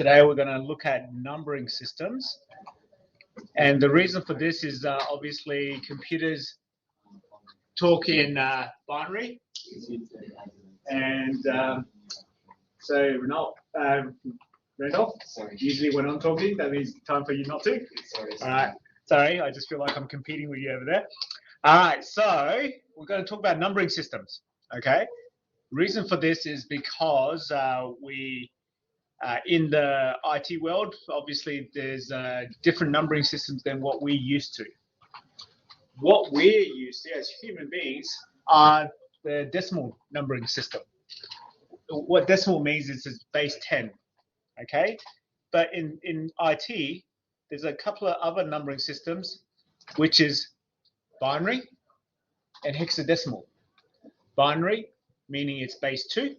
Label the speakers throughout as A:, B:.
A: Today we're going to look at numbering systems. And the reason for this is obviously computers talk in binary. And so Randolph, usually when I'm talking, that means time for you not to. All right, sorry, I just feel like I'm competing with you over there. All right, so we're going to talk about numbering systems, okay? Reason for this is because in the IT world, obviously there's different numbering systems than what we're used to. What we're used to as human beings are the decimal numbering system. What decimal means is it's base 10, okay? But in IT, there's a couple of other numbering systems, which is binary and hexadecimal. Binary, meaning it's base 2,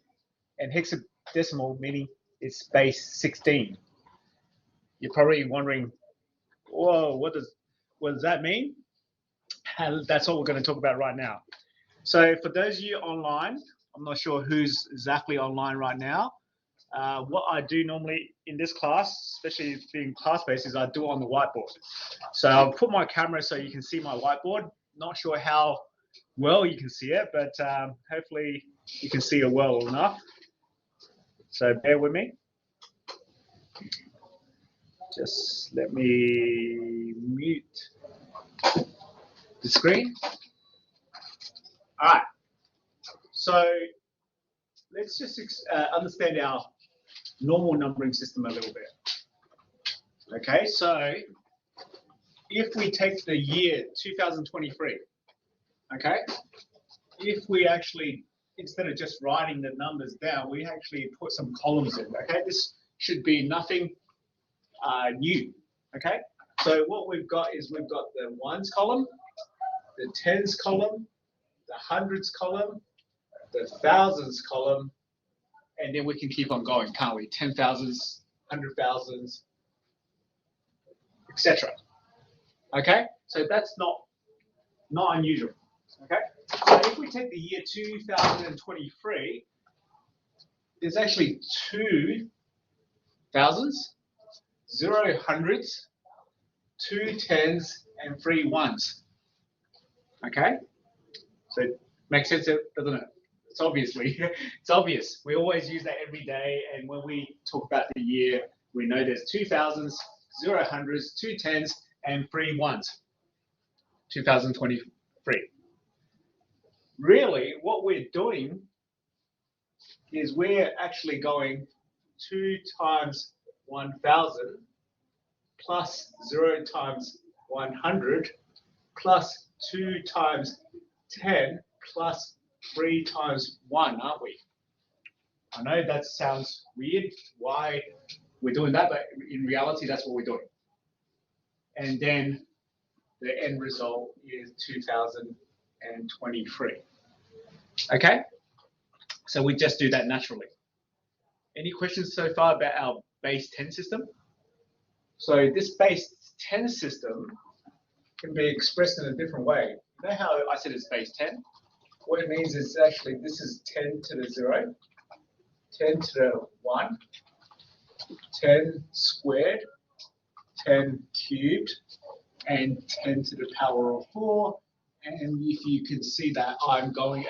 A: and hexadecimal, meaning it's base 16. You're probably wondering, whoa, what does that mean? And that's what we're going to talk about right now. So for those of you online, I'm not sure who's exactly online right now. What I do normally in this class, especially being class-based, is I do it on the whiteboard. So I'll put my camera so you can see my whiteboard. Not sure how well you can see it, but hopefully you can see it well enough. So bear with me. Just let me mute the screen. All right. So let's just understand our normal numbering system a little bit. Okay, so if we take the year 2023, okay, if we actually, instead of just writing the numbers down, we actually put some columns in, okay? This should be nothing new, okay? So what we've got is we've got the ones column, the tens column, the hundreds column, the thousands column, and then we can keep on going, can't we? 10,000s, 100,000s, etc. Okay, so that's not unusual. Okay, so if we take the year 2023, there's actually 2 thousands, 0 hundreds, 2 tens, and 3 ones. Okay, so it makes sense, doesn't it? It's it's obvious. We always use that every day, and when we talk about the year, we know there's 2 thousands, 0 hundreds, 2 tens, and 3 ones. 2023. Really, what we're doing is we're actually going 2 times 1,000 plus 0 times 100 plus 2 times 10 plus 3 times 1, aren't we? I know that sounds weird, why we're doing that, but in reality, that's what we're doing. And then the end result is 2023. Okay? So we just do that naturally. Any questions so far about our base 10 system? So this base 10 system can be expressed in a different way. You know how I said it's base 10? What it means is actually this is 10 to the 0, 10 to the 1, 10 squared, 10 cubed, and 10 to the power of 4. And if you can see that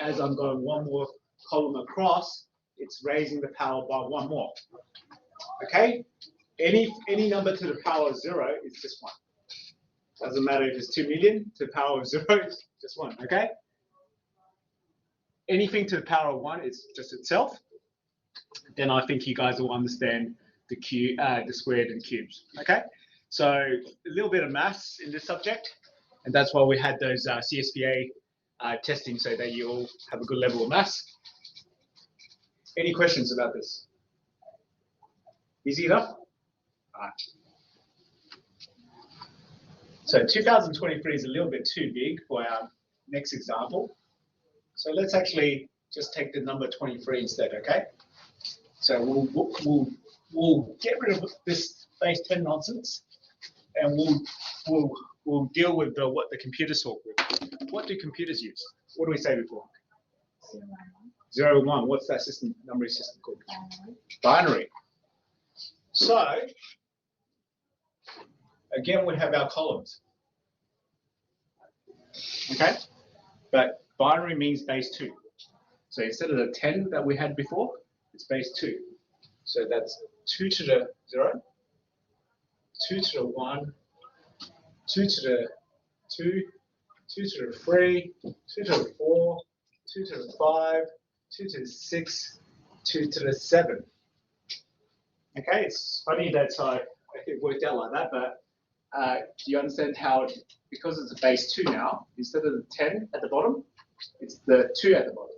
A: as I'm going one more column across, it's raising the power by 1 more. Okay? Any number to the power of 0 is just 1. Doesn't matter if it's 2 million to the power of 0, it's just 1. Okay? Anything to the power of 1 is just itself. Then I think you guys will understand the squared and cubes. Okay? So a little bit of maths in this subject, and that's why we had those CSVA testing so that you all have a good level of maths. Any questions about this? Easy enough? All right. So 2023 is a little bit too big for our next example. So let's actually just take the number 23 instead, okay? So we'll get rid of this base 10 nonsense, and we'll deal with what the computers talk with. What do computers use? What do we say before? 0 and 1. What's that numbering system called? Binary. So, again, we have our columns. Okay? But binary means base 2. So instead of the 10 that we had before, it's base 2. So that's 2 to the 0, 2 to the 1, 2 to the 2, 2 to the 3, 2 to the 4, 2 to the 5, 2 to the 6, 2 to the 7. Okay, it's funny that it worked out like that, but do you understand how, because it's a base 2 now, instead of the 10 at the bottom, it's the 2 at the bottom.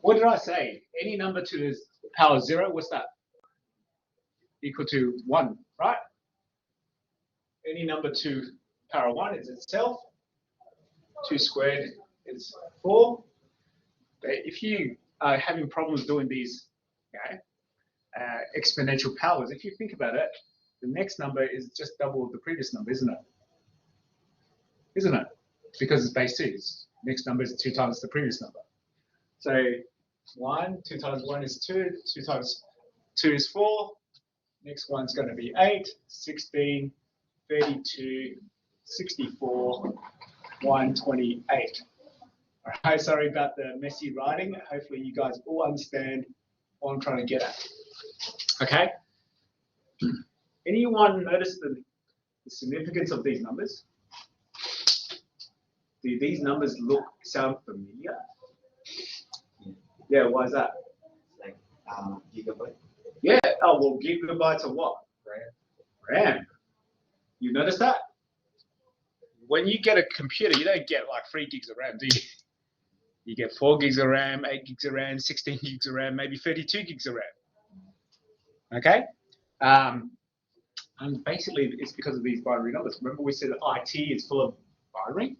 A: What did I say? Any number to the power 0, what's that? Equal to 1, right? Any number to power 1 is itself. 2 squared is 4. But if you are having problems doing these exponential powers, if you think about it, the next number is just double the previous number, isn't it? Isn't it? Because it's base 2. Next number is 2 times the previous number. So 1, 2 times 1 is 2, 2 times 2 is 4. Next one's going to be 8, 16, 32, 64, 128. All right, sorry about the messy writing. Hopefully you guys all understand what I'm trying to get at. Okay? Anyone notice the significance of these numbers? Do these numbers sound familiar? Yeah, why is that?
B: Like gigabyte.
A: Yeah, oh, well, gigabytes of what? RAM. You notice that? When you get a computer, you don't get like 3 gigs of RAM, do you? You get 4 gigs of RAM, 8 gigs of RAM, 16 gigs of RAM, maybe 32 gigs of RAM. Okay? And basically, it's because of these binary numbers. Remember we said that IT is full of binary?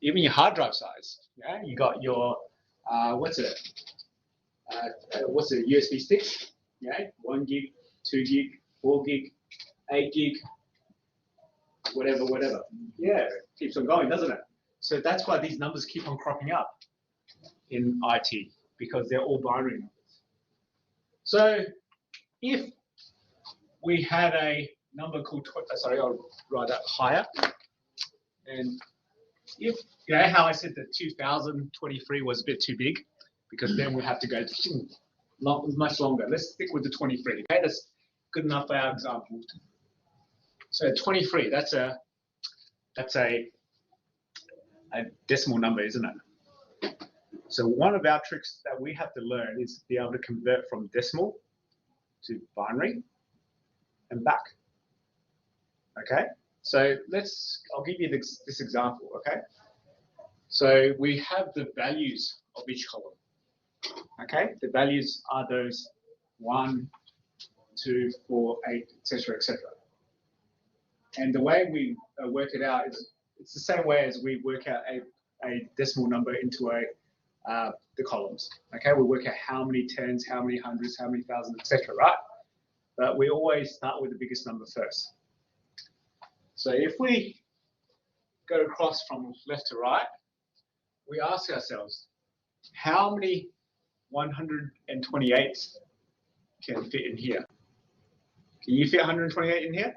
A: Even your hard drive size. Yeah, you got your, what's it, USB sticks? Yeah, 1 gig, 2 gig, 4 gig, 8 gig, whatever. Yeah, it keeps on going, doesn't it? So that's why these numbers keep on cropping up in IT, because they're all binary numbers. So if we had a number called, I'll write that higher. And if, you know how I said that 2023 was a bit too big, because then we have to go much longer. Let's stick with the 23, okay? That's good enough for our example. So 23, that's a decimal number, isn't it? So one of our tricks that we have to learn is to be able to convert from decimal to binary and back. Okay? So I'll give you this example, okay? So we have the values of each column. Okay? The values are those 1, 2, 4, 8, etc., etc. And the way we work it out is it's the same way as we work out a decimal number into the columns. Okay, we work out how many tens, how many hundreds, how many thousands, etc. Right? But we always start with the biggest number first. So if we go across from left to right, we ask ourselves, how many 128s can fit in here? Can you fit 128 in here?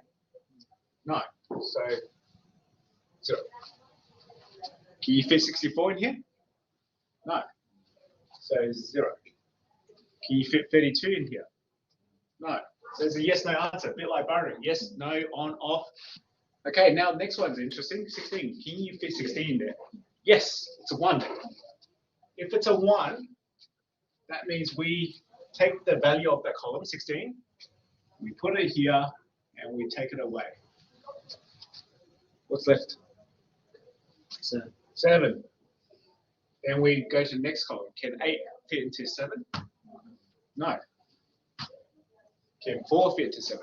A: No. So 0. Can you fit 64 in here? No. So 0. Can you fit 32 in here? No. So it's a yes, no answer, a bit like binary. Yes, no, on, off. Okay, now next one's interesting. 16. Can you fit 16 in there? Yes, it's a 1. If it's a 1, that means we take the value of that column, 16, we put it here, and we take it away. What's left? 7. Then we go to the next column. Can 8 fit into 7? No. Can 4 fit into 7?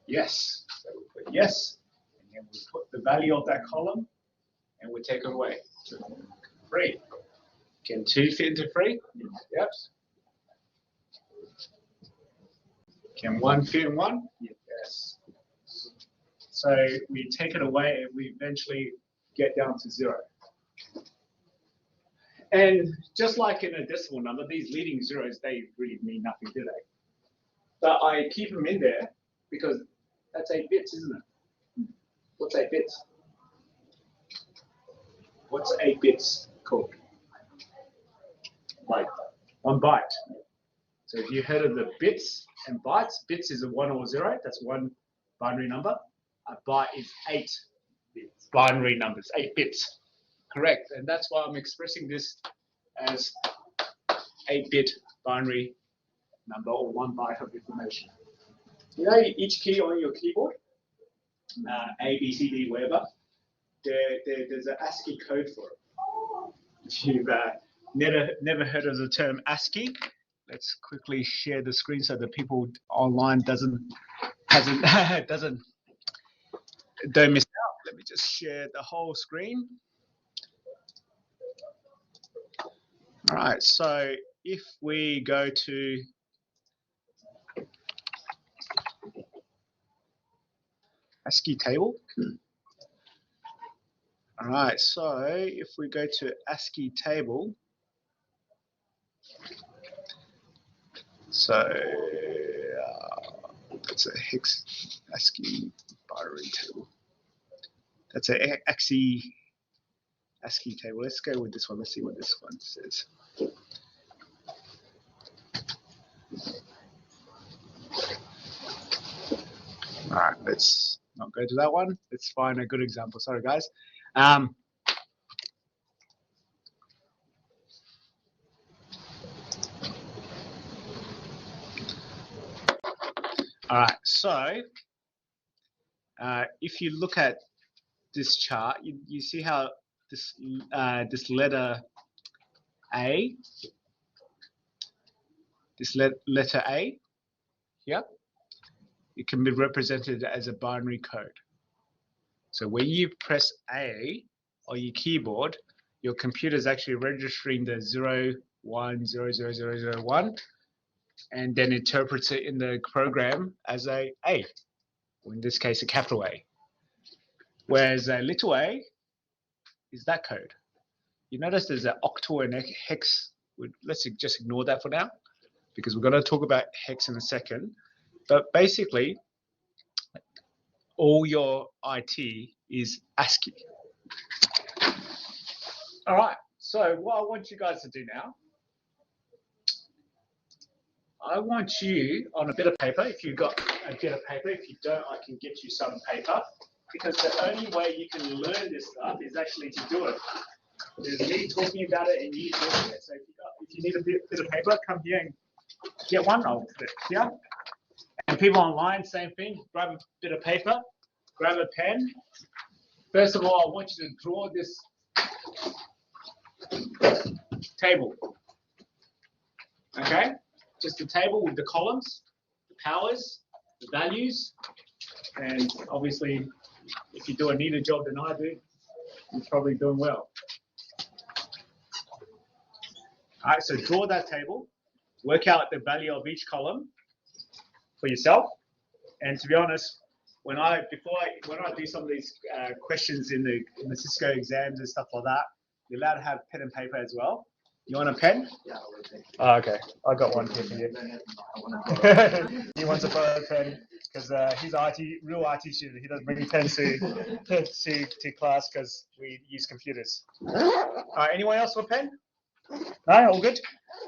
A: Yes. So we put yes, and then we put the value of that column, and we take it away. 3. Can 2 fit into 3? Yep. Can 1 fit in 1? Yes. So we take it away, and we eventually get down to 0. And just like in a decimal number, these leading zeros, they really mean nothing, do they? But I keep them in there because that's 8 bits, isn't it? What's 8 bits? What's 8 bits called? Like 1 byte. So if you heard of the bits and bytes, bits is a 1 or 0. That's one binary number. A byte is 8 binary numbers, 8 bits. Correct. And that's why I'm expressing this as 8-bit binary number or 1 byte of information. You know, each key on your keyboard, A, B, C, D, whatever, there's an ASCII code for it. If you've never heard of the term ASCII, let's quickly share the screen so that people online don't miss out. Let me just share the whole screen. All right, so if we go to ASCII table. All right, so if we go to ASCII table, so that's a hex ASCII binary table. That's a ASCII table. Let's go with this one. Let's see what this one says. All right, let's not go to that one. Let's find a good example. Sorry, guys. All right, so if you look at this chart, you see how this letter A, letter A, yeah, it can be represented as a binary code. So when you press A on your keyboard, your computer is actually registering the 0, 1, 0, 0, 0, 0, 1, and then interprets it in the program as a A, or in this case, a capital A. Whereas a little a is that code. You notice there's an octal and hex. Let's just ignore that for now, because we're going to talk about hex in a second. But basically, all your IT is ASCII. All right, so what I want you guys to do now, I want you on a bit of paper, if you've got a bit of paper, if you don't, I can get you some paper, because the only way you can learn this stuff is actually to do it. There's me talking about it and you doing it. So if you need a bit of paper, come here and get one. I'll put it here. And people online, same thing, grab a bit of paper, grab a pen. First of all, I want you to draw this table. Okay? Just a table with the columns, the powers, the values, and obviously, if you do a neater job than I do, you're probably doing well. All right, so draw that table, work out the value of each column for yourself. And to be honest, when I do some of these questions in the Cisco exams and stuff like that, you're allowed to have pen and paper as well. You want a pen?
B: Yeah.
A: Oh, okay, I got one here for you. He wants a borrow pen because he's an real IT student. He doesn't bring pens to class because we use computers. All right, anyone else with a pen? No, all good?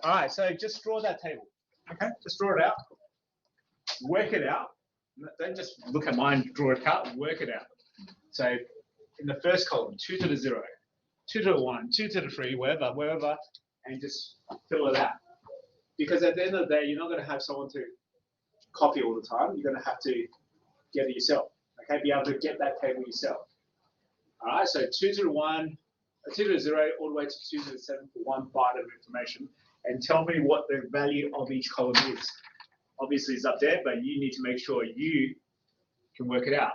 A: All right, so just draw that table. Okay, just draw it out. Work it out. Don't just look at mine, draw it out, work it out. So in the first column, 2 to the 0, 2 to the 1, 2 to the 3, wherever, and just fill it out. Because at the end of the day, you're not going to have someone to copy all the time. You're going to have to get it yourself. Okay, be able to get that table yourself. All right, so 2 to the 1, 2 to the 0, all the way to 2 to the 7 for 1 byte of information, and tell me what the value of each column is. Obviously, it's up there, but you need to make sure you can work it out.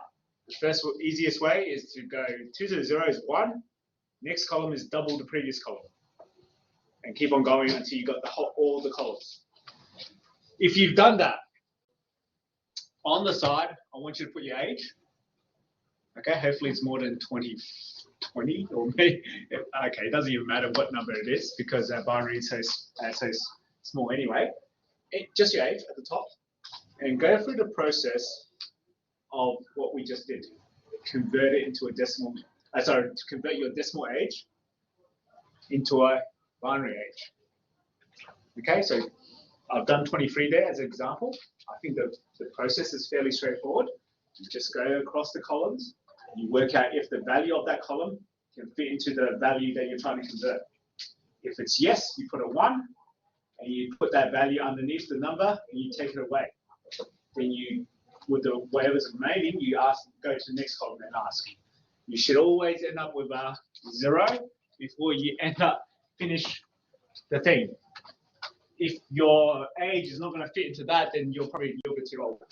A: The first easiest way is to go 2 to the 0 is 1. Next column is double the previous column, and keep on going until you got all the columns. If you've done that, on the side, I want you to put your age. Okay, hopefully it's more than 20 or maybe. Okay, it doesn't even matter what number it is because our binary is so small anyway. Just your age at the top. and go through the process of what we just did. Convert it into a decimal, sorry, to convert your decimal age into a binary age. Okay, so I've done 23 there as an example. I think the process is fairly straightforward. You just go across the columns, and you work out if the value of that column can fit into the value that you're trying to convert. If it's yes, you put a 1, and you put that value underneath the number, and you take it away. Then you, with the whatever's remaining, you go to the next column and ask. You should always end up with a 0 before you finish the thing. If your age is not going to fit into that, then you're probably a little bit too old.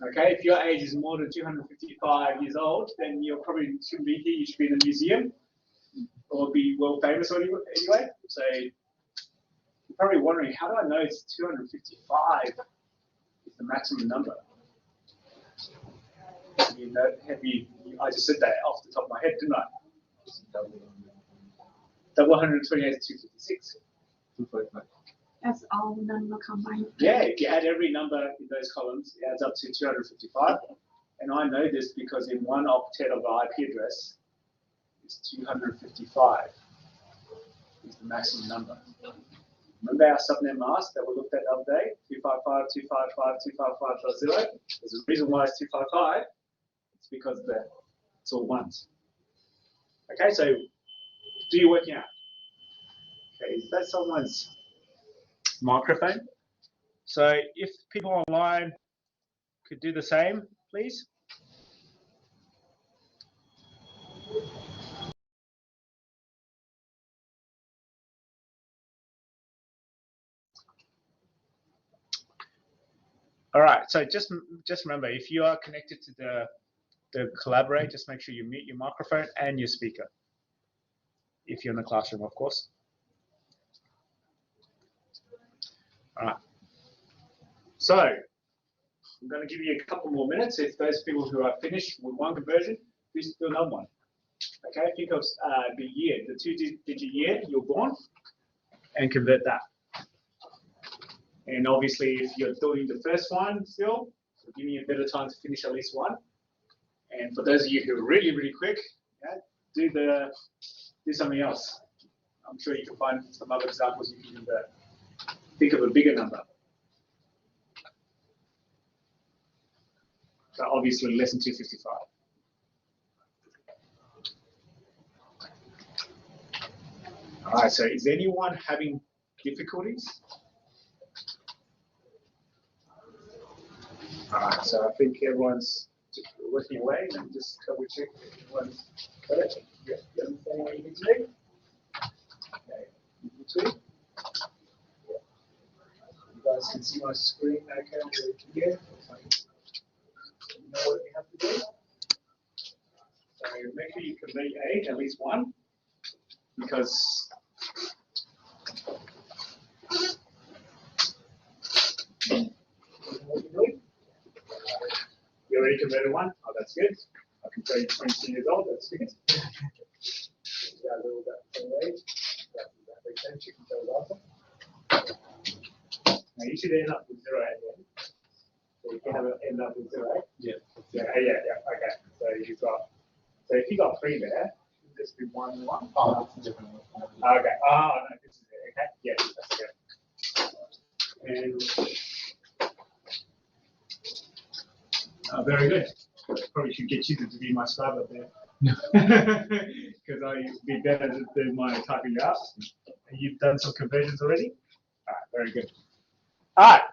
A: Okay, if your age is more than 255 years old, then you probably shouldn't be here. You should be in a museum or be world famous anyway. So you're probably wondering, how do I know it's 255 is the maximum number? You know, I just said that off the top of my head, didn't I? Double 128 is 256. 245.
C: That's all the number combined.
A: Yeah, if you add every number in those columns, it adds up to 255. And I know this because in one octet of the IP address is 255 is the maximum number. Remember our subnet mask that we looked at the other day? 255.255.255.0. There's a reason why it's 255. It's because it's all ones. Okay, so do your working out. Okay, is that someone's microphone? So if people online could do the same, please. All right, so just remember, if you are connected to the Collaborate, just make sure you mute your microphone and your speaker. If you're in the classroom, of course. All right. So I'm going to give you a couple more minutes. If those people who are finished with one conversion, please do another one. Okay, think of the year, the 2-digit year you're born, and convert that. And obviously, if you're doing the first one still, so give me a bit of time to finish at least one. And for those of you who are really, really quick, yeah, do something else. I'm sure you can find some other examples you can convert. Think of a bigger number. So obviously less than 255. All right, so is anyone having difficulties? All right, so I think everyone's working away. Let me just double check if everyone's got it. You understand what you need to do? Okay, you need to. You guys can see my screen okay on the video. You know what you have to do? So make sure you convert your age, at least one, because what you're doing. You already converted one? Oh, that's good. I can tell you 22 years old, that's good. Yeah, a little bit from age. That makes sense, you can tell after. Now you should end up with 0 at the end. So you can end up with 0. Yeah. Yeah, okay. So you've got, so if you got 3 there, it'll just be 1 and 1. Oh, that's a different one. Okay. Oh, no, this is it. Okay. Yeah, that's okay. And very good. Probably should get you to be my scribe up there. Because I'd be better than my typing out. You've done some conversions already? All right, very good. All right.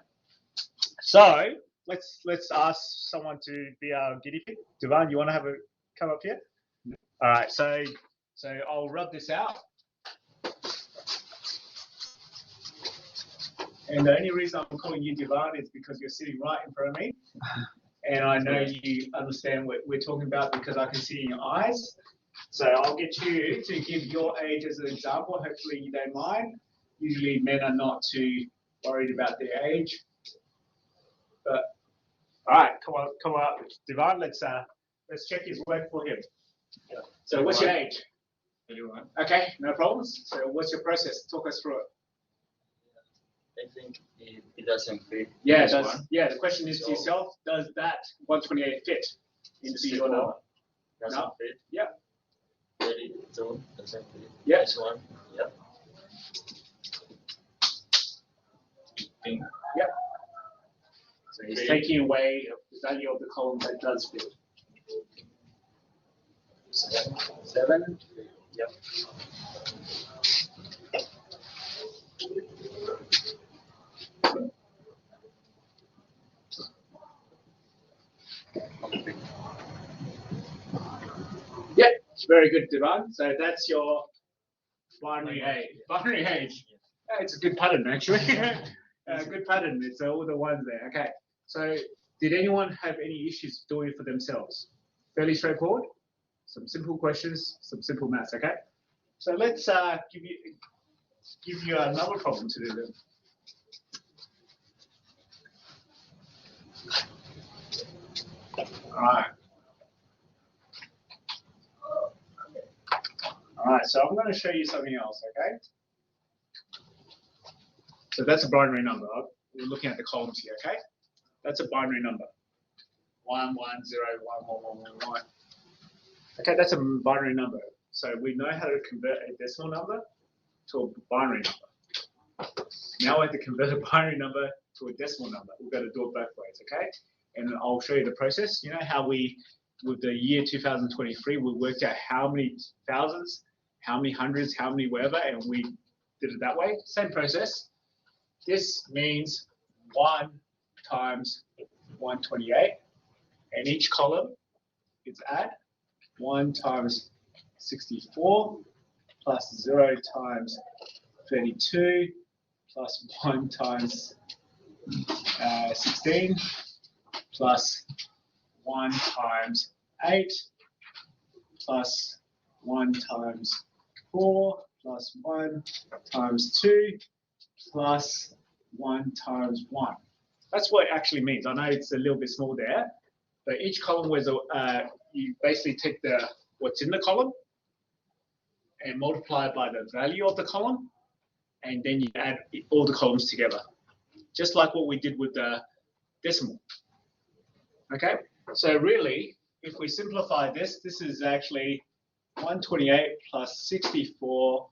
A: So let's ask someone to be our guinea pig. Devan, you want to come up here? All right, so I'll rub this out. And the only reason I'm calling you Devan is because you're sitting right in front of me. And I know you understand what we're talking about because I can see in your eyes. So I'll get you to give your age as an example. Hopefully you don't mind. Usually men are not too worried about their age. But all right, come on, Devan. Let's check his work for him. So what's your age?
B: 31.
A: Okay, no problems. So what's your process? Talk us through it.
D: I think it doesn't fit.
A: Yeah,
D: this one.
A: the question is to
D: So-
A: yourself, does that 128 fit into your number?
D: Doesn't
A: No.
D: fit.
A: Yeah.
D: 32 doesn't fit.
A: Yeah.
D: This one. Yep. Think.
A: Yeah. So he's taking away the value of the column that does fit. 7.
D: Yep.
A: Yeah, very good, Divan. So that's your binary age. Binary age. Yeah, it's a good pattern, actually. Good pattern. It's all the ones there. Okay. So did anyone have any issues doing it for themselves? Fairly straightforward. Some simple questions, some simple maths. Okay. So let's give you another problem to do then. All right. All right, so I'm going to show you something else, okay? So that's a binary number. We're looking at the columns here, okay? That's a binary number. 1, 1, 0, 1, 1, 1, 1, 1. Okay, that's a binary number. So we know how to convert a decimal number to a binary number. Now we have to convert a binary number to a decimal number. We've got to do it both ways, okay? And I'll show you the process. You know how we, with the year 2023, we worked out how many thousands, how many hundreds, how many whatever, and we did it that way. Same process. This means 1 times 128, and each column is add 1 times 64 plus 0 times 32 plus 1 times 16 plus 1 times 8 plus 1 times 4 plus 1 times 2 plus 1 times 1. That's what it actually means. I know it's a little bit small there, but each column was you basically take what's in the column and multiply it by the value of the column, and then you add all the columns together, just like what we did with the decimal. Okay, so really, if we simplify this, this is actually 128 plus 64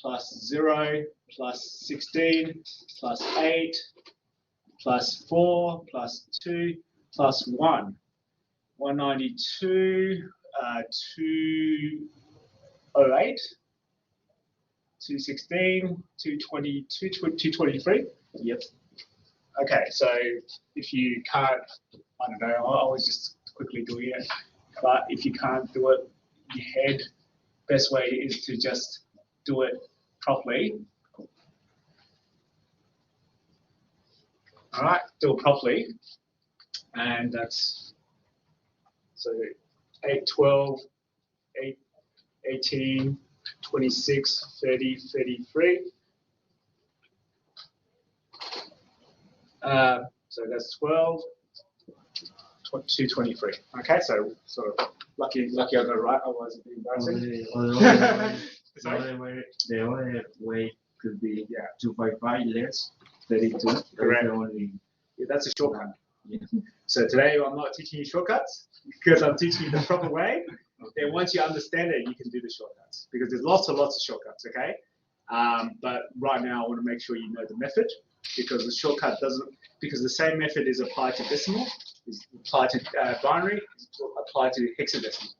A: plus 0 plus 16 plus 8 plus 4 plus 2 plus 1. 192, 208, 216, 220, 223. Yep. Okay, so if you can't, I don't know, I was just quickly doing it, but if you can't do it in your head, best way is to just do it properly. All right, do it properly, and that's so 8, 12, 8, 18, 26, 30, 33. So that's 12, 223. Okay, so sort of lucky I got it right, otherwise it'd be embarrassing.
B: The other way could be 255 less 32.
A: Correct. Yeah, that's a shortcut.
B: Yeah.
A: So today I'm not teaching you shortcuts because I'm teaching you the proper way. Then once you understand it, you can do the shortcuts because there's lots of shortcuts, okay? But right now I want to make sure you know the method because the shortcut doesn't, because the same method is applied to decimal, is applied to binary, is applied to hexadecimal.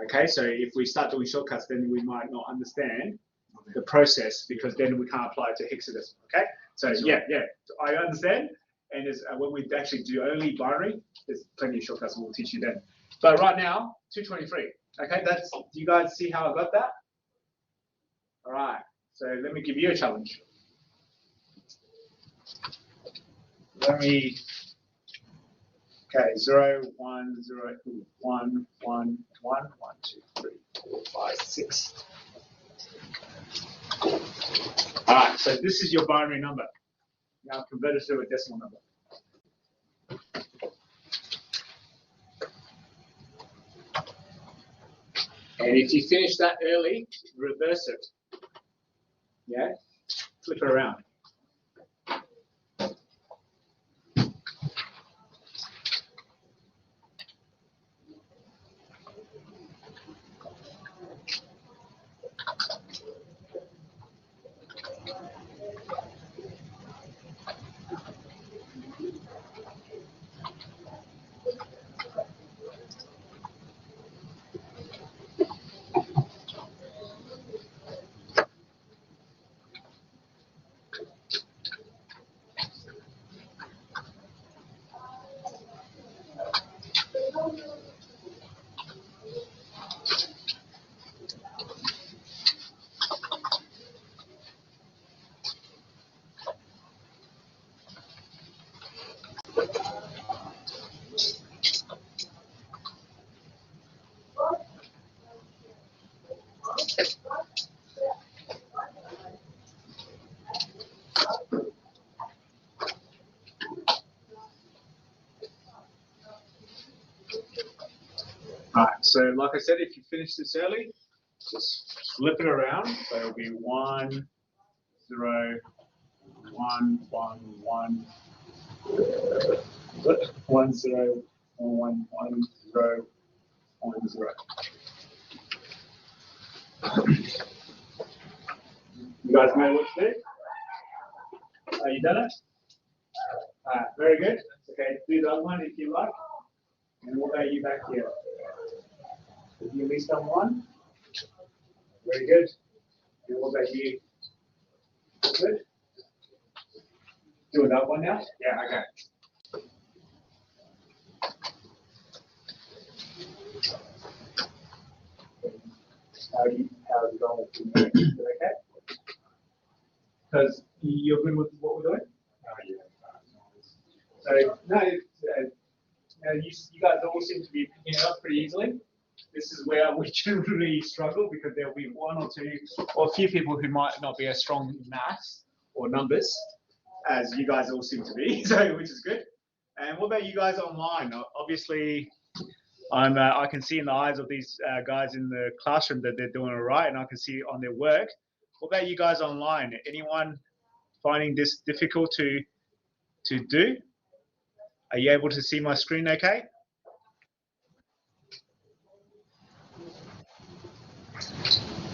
A: Okay, so if we start doing shortcuts, then we might not understand the process because then we can't apply it to hexadecimal, okay? So yeah, I understand. And when we actually do only binary, there's plenty of shortcuts and we'll teach you then. But right now, 223. Okay, do you guys see how I got that? All right, so let me give you a challenge. Okay, 0, 1, 0, 1, 1, 1, 1, 2, 3, 4, 5, 6. All right, so this is your binary number. Now convert it to a decimal number. And if you finish that early, reverse it. Yeah, flip it around. So like I said, if you finish this early, just flip it around. So it'll be 1, 0, 1, 1, 1, 1, 0, 1, 1, 0, 1, 0. You guys know what to do? You done it? Very good. Okay, do that one if you like. And what about you back here? Have you at least done one? Very good. And what about you? Good. Do that one now? Yeah, okay. How's it going with you? Is it okay? Because you're good with what we're doing? So, no, you guys all seem to be picking it up pretty easily. This is where we generally struggle because there'll be one or two or a few people who might not be as strong in maths or numbers as you guys all seem to be, so which is good. And what about you guys online? Obviously, I can see in the eyes of these guys in the classroom that they're doing all right, and I can see on their work. What about you guys online? Anyone finding this difficult to do? Are you able to see my screen okay?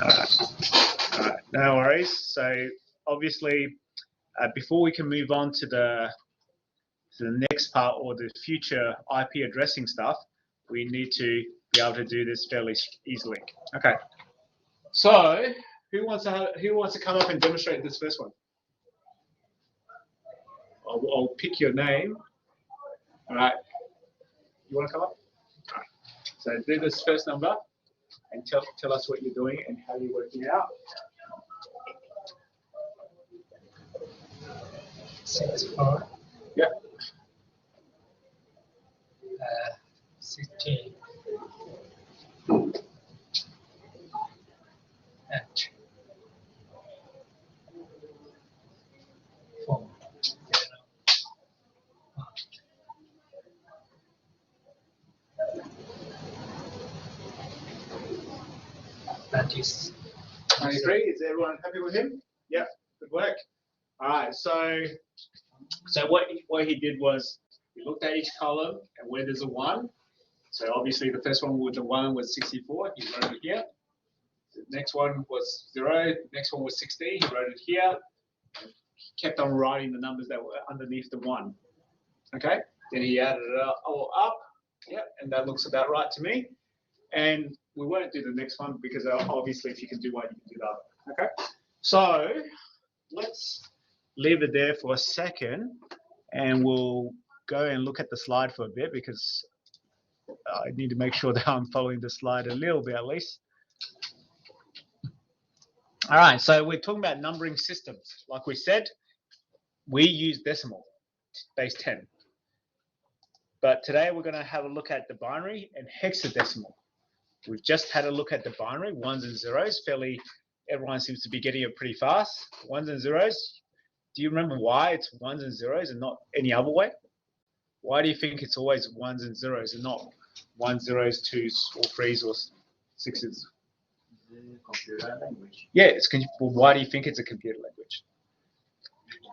A: All right, no worries. So obviously, before we can move on to the next part or the future IP addressing stuff, we need to be able to do this fairly easily. Okay. So who wants to come up and demonstrate this first one? I'll pick your name. All right. You want to come up? All right. So do this first number and tell us what you're doing and how you're working it out.
E: 64.
A: Yeah.
E: 16. And 4. That is
A: 93. Is everyone happy with him? Yeah. Good work. All right. So what he did was he looked at each column and where there's a 1. So obviously the first one with the 1 was 64. He wrote it here. The next one was 0. The next one was 16. He wrote it here. He kept on writing the numbers that were underneath the 1. Okay. Then he added it all up. Yep. And that looks about right to me. And we won't do the next one because obviously if you can do one, you can do the other. Okay. So let's leave it there for a second and we'll go and look at the slide for a bit because I need to make sure that I'm following the slide a little bit at least. All right, so we're talking about numbering systems. Like we said, we use decimal, base 10. But today we're going to have a look at the binary and hexadecimal. We've just had a look at the binary, 1s and 0s. Everyone seems to be getting it pretty fast. 1s and 0s. Do you remember why it's 1s and 0s and not any other way? Why do you think it's always 1s and 0s and not 1s, 0s, 2s, or 3s, or 6s?
B: The computer language.
A: Yeah, well, why do you think it's a computer language?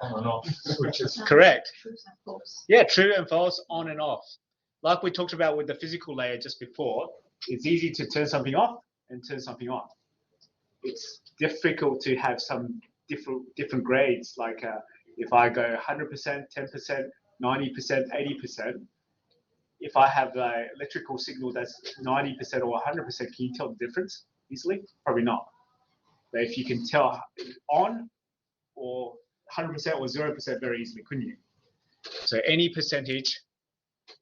E: on and off switches.
A: Correct.
C: True and false.
A: Yeah, true and false, on and off. Like we talked about with the physical layer just before, it's easy to turn something off and turn something on. It's difficult to have some different grades. Like if I go 100%, 10%, 90%, 80%, if I have an electrical signal that's 90% or 100%, can you tell the difference easily? Probably not. But if you can tell on or 100% or 0% very easily, couldn't you? So any percentage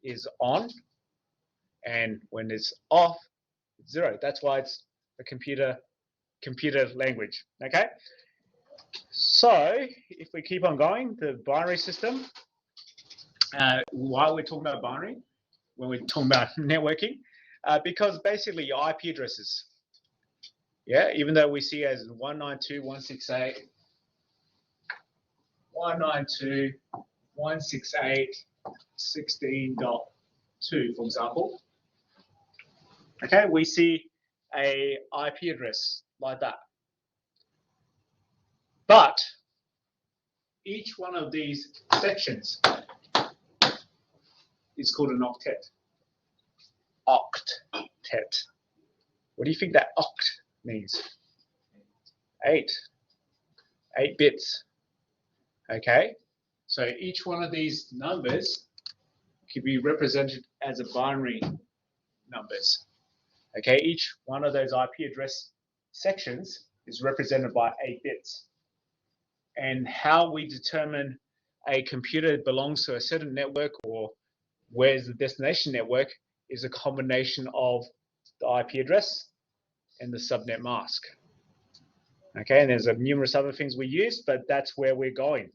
A: is on, and when it's off, it's 0. That's why it's a computer language. Okay. So if we keep on going, the binary system. Why we're talking about binary when we're talking about networking? Because basically your IP addresses. Yeah, even though we see as 192.168.168.16.2, for example. Okay, we see a IP address like that. But each one of these sections is called an octet. Octet. What do you think that oct means? 8. 8 bits. Okay, so each one of these numbers can be represented as a binary numbers. Okay, each one of those IP address sections is represented by 8 bits. And how we determine a computer belongs to a certain network or where's the destination network is a combination of the IP address and the subnet mask. Okay, and there's numerous other things we use, but that's where we're going.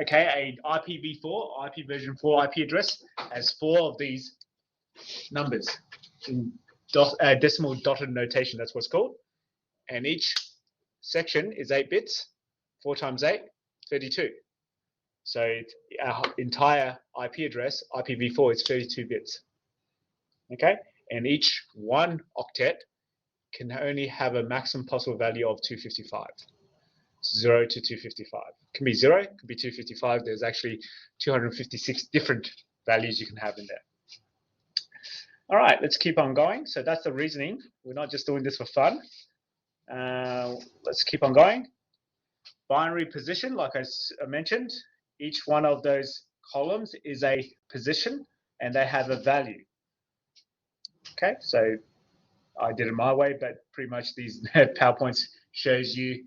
A: Okay, a IPv4, IP version 4 IP address has 4 of these numbers in decimal dotted notation, that's what's called. And each section is 8 bits, 4 times 8, 32. So our entire IP address, IPv4, is 32 bits. Okay, and each one octet can only have a maximum possible value of 255. 0 to 255. It can be 0, it can be 255. There's actually 256 different values you can have in there. All right, let's keep on going. So that's the reasoning. We're not just doing this for fun. Let's keep on going. Binary position, like I mentioned, each one of those columns is a position and they have a value. Okay, so I did it my way, but pretty much these PowerPoints shows you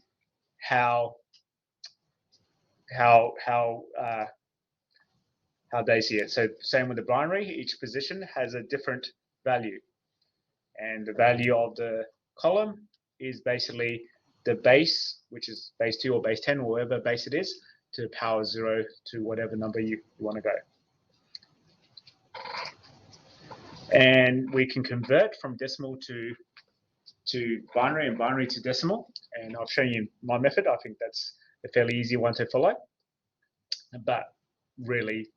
A: how they see it. So same with the binary, each position has a different value. And the value of the column is basically the base, which is base 2 or base 10 or whatever base it is, to the power 0 to whatever number you want to go. And we can convert from decimal to binary and binary to decimal. And I've shown you my method. I think that's a fairly easy one to follow. But really,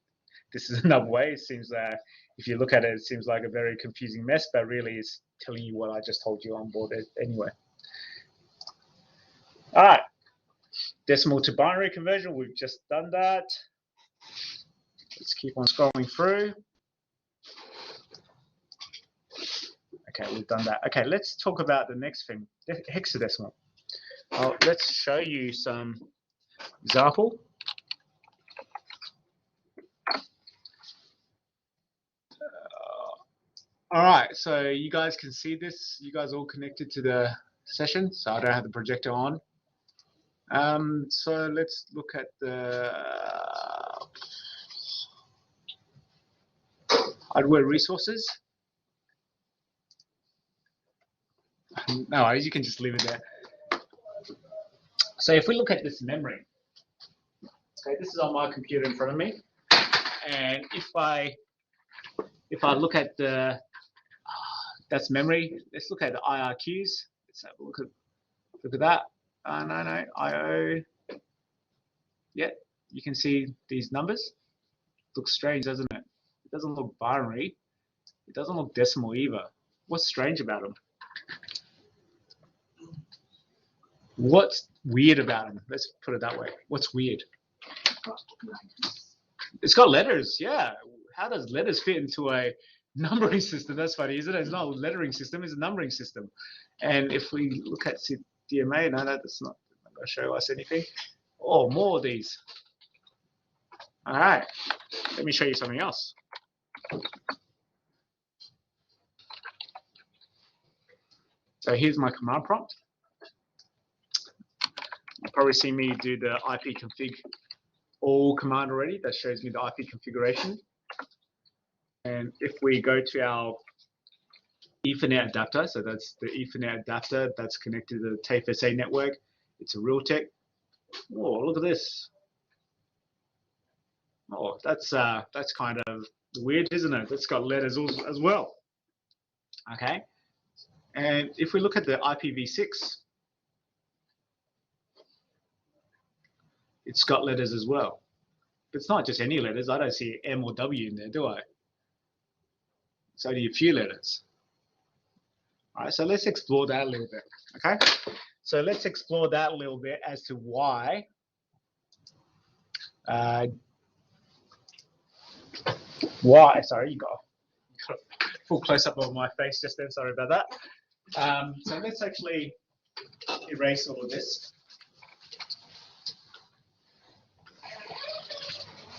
A: this is another way. It seems that if you look at it, it seems like a very confusing mess, but really it's telling you what I just told you on board anyway. All right, decimal to binary conversion, we've just done that. Let's keep on scrolling through. Okay, we've done that. Okay, let's talk about the next thing, hexadecimal. Let's show you some example. All right, so you guys can see this. You guys all connected to the session, so I don't have the projector on. So let's look at the hardware resources. No, you can just leave it there. So if we look at this memory, okay, this is on my computer in front of me, and if I look at the that's memory. Let's look at the IRQs. Let's have a look at that. No, IO. Yeah, you can see these numbers. Looks strange, doesn't it? It doesn't look binary. It doesn't look decimal either. What's strange about them? What's weird about them? Let's put it that way. What's weird? It's got letters, yeah. How does letters fit into a numbering system? That's funny, isn't it? It's not a lettering system, it's a numbering system. And if we look at DMA, no, that's not going to show us anything. Oh, more of these. All right, let me show you something else. So here's my command prompt. You've probably seen me do the IP config all command already. That shows me the IP configuration. And if we go to our Ethernet adapter, so that's the Ethernet adapter that's connected to the TAFE-SA network. It's a Realtek. Oh, look at this. Oh, that's kind of weird, isn't it? It's got letters as well. Okay. And if we look at the IPv6, it's got letters as well. But it's not just any letters. I don't see M or W in there, do I? It's only a few letters. All right, so let's explore that a little bit, okay? So let's explore that a little bit as to why sorry, you got a full close-up of my face just then, sorry about that. So let's actually erase all of this.